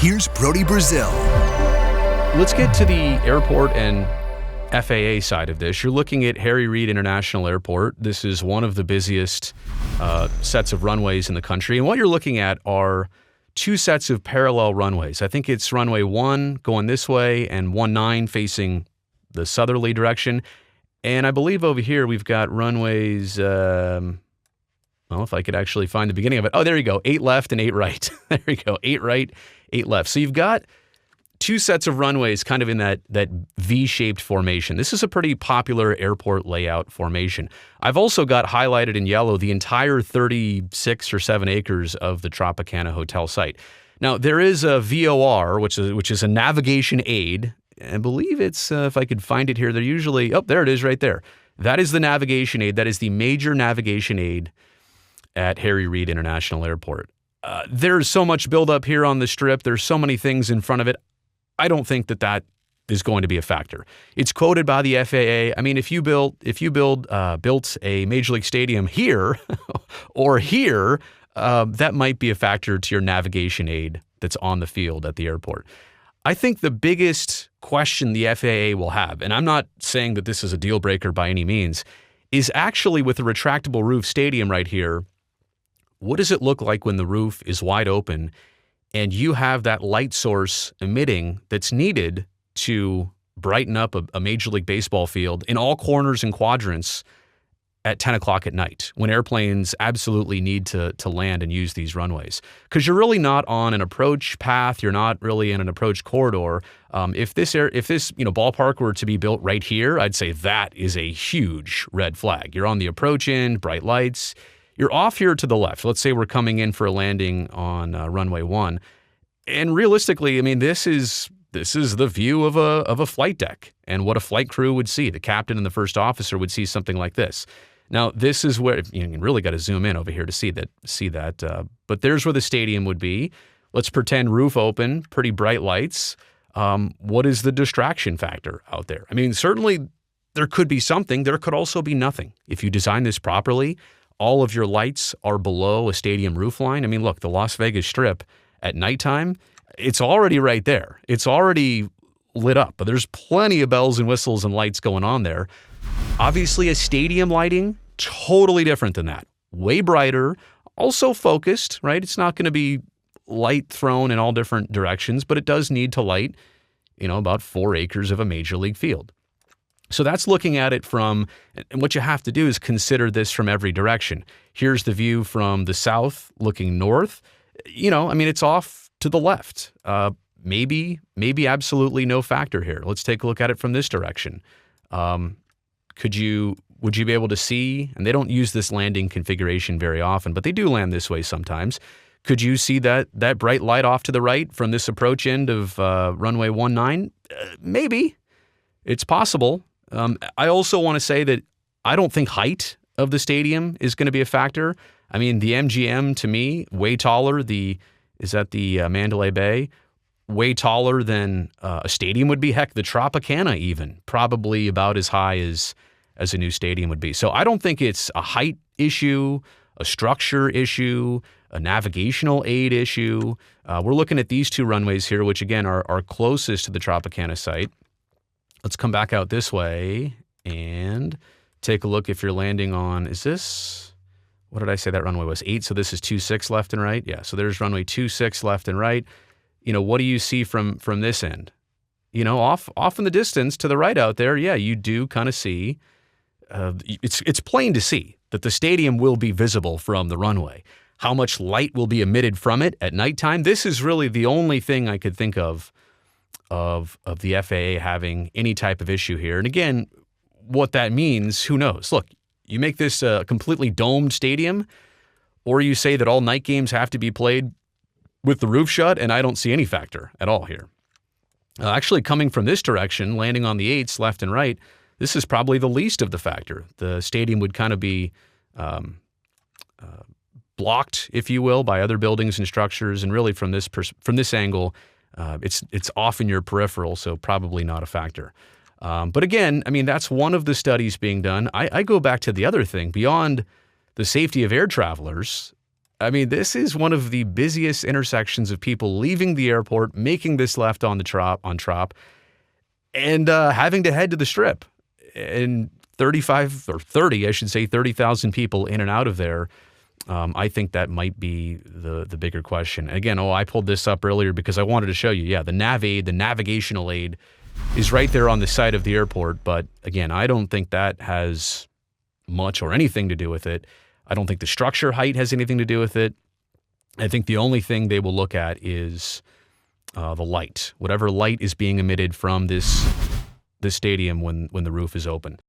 Here's Brody Brazil. Let's get to the airport and FAA side of this. You're looking at Harry Reid International Airport. This is one of the busiest sets of runways in the country. And what you're looking at are two sets of parallel runways. I think it's runway 1 going this way and 19 facing the southerly direction. And I believe over here we've got runways, well, if I could actually find the beginning of it. Oh, there you go. 8 left and 8 right. There you go. 8 right, 8 left. So you've got two sets of runways kind of in that V-shaped formation. This is a pretty popular airport layout formation. I've also got highlighted in yellow the entire 36 or 7 acres of the Tropicana Hotel site. Now, there is a VOR, which is a navigation aid. I believe it's, if I could find it here, they're usually, oh, there it is right there. That is the navigation aid. That is the major navigation aid at Harry Reid International Airport. There's so much buildup here on the strip. There's so many things in front of it. I don't think that is going to be a factor. It's quoted by the FAA. I mean, if you built a Major League Stadium here or here, that might be a factor to your navigation aid that's on the field at the airport. I think the biggest question the FAA will have, and I'm not saying that this is a deal breaker by any means, is actually with the retractable roof stadium right here, what does it look like when the roof is wide open and you have that light source emitting that's needed to brighten up a Major League Baseball field in all corners and quadrants at 10 o'clock at night when airplanes absolutely need to land and use these runways? Because you're really not on an approach path. You're not really in an approach corridor. If this ballpark were to be built right here, I'd say that is a huge red flag. You're on the approach end, bright lights. You're off here to the left. Let's say we're coming in for a landing on runway 1. And realistically, I mean, this is the view of a flight deck and what a flight crew would see. The captain and the first officer would see something like this. Now, this is where you really got to zoom in over here to see that. But there's where the stadium would be. Let's pretend roof open, pretty bright lights. What is the distraction factor out there? I mean, certainly there could be something. There could also be nothing. If you design this properly, all of your lights are below a stadium roof line. I mean, look, the Las Vegas Strip at nighttime, it's already right there. It's already lit up, but there's plenty of bells and whistles and lights going on there. Obviously, a stadium lighting, totally different than that. Way brighter, also focused, right? It's not going to be light thrown in all different directions, but it does need to light, about 4 acres of a major league field. So that's looking at it from, and what you have to do is consider this from every direction. Here's the view from the south looking north. It's off to the left. Maybe absolutely no factor here. Let's take a look at it from this direction. Would you be able to see, and they don't use this landing configuration very often, but they do land this way sometimes. Could you see that bright light off to the right from this approach end of runway 19? Maybe. It's possible. I also want to say that I don't think height of the stadium is going to be a factor. I mean, the MGM, to me, way taller. Is that the Mandalay Bay? Way taller than a stadium would be. Heck, the Tropicana even, probably about as high as a new stadium would be. So I don't think it's a height issue, a structure issue, a navigational aid issue. We're looking at these two runways here, which again are closest to the Tropicana site. Let's come back out this way and take a look if you're landing on, what did I say that runway was? 8, so this is 26 left and right? Yeah, so there's runway 26 left and right. What do you see from this end? Off in the distance to the right out there, yeah, you do kind of see, it's plain to see that the stadium will be visible from the runway. How much light will be emitted from it at nighttime? This is really the only thing I could think of the FAA having any type of issue here. And again, what that means, who knows? Look, you make this a completely domed stadium, or you say that all night games have to be played with the roof shut, and I don't see any factor at all here. Actually, coming from this direction, landing on the 8s left and right, this is probably the least of the factor. The stadium would kind of be blocked, if you will, by other buildings and structures, and really from this angle, it's off in your peripheral, so probably not a factor. But again, I mean, that's one of the studies being done. I go back to the other thing. Beyond the safety of air travelers, I mean, this is one of the busiest intersections of people leaving the airport, making this left on Trop, and having to head to the Strip. And 30,000 people in and out of there. I think that might be the bigger question. Again, I pulled this up earlier because I wanted to show you, the nav aid, the navigational aid is right there on the side of the airport. But again, I don't think that has much or anything to do with it. I don't think the structure height has anything to do with it. I think the only thing they will look at is the light, whatever light is being emitted from this stadium when the roof is open.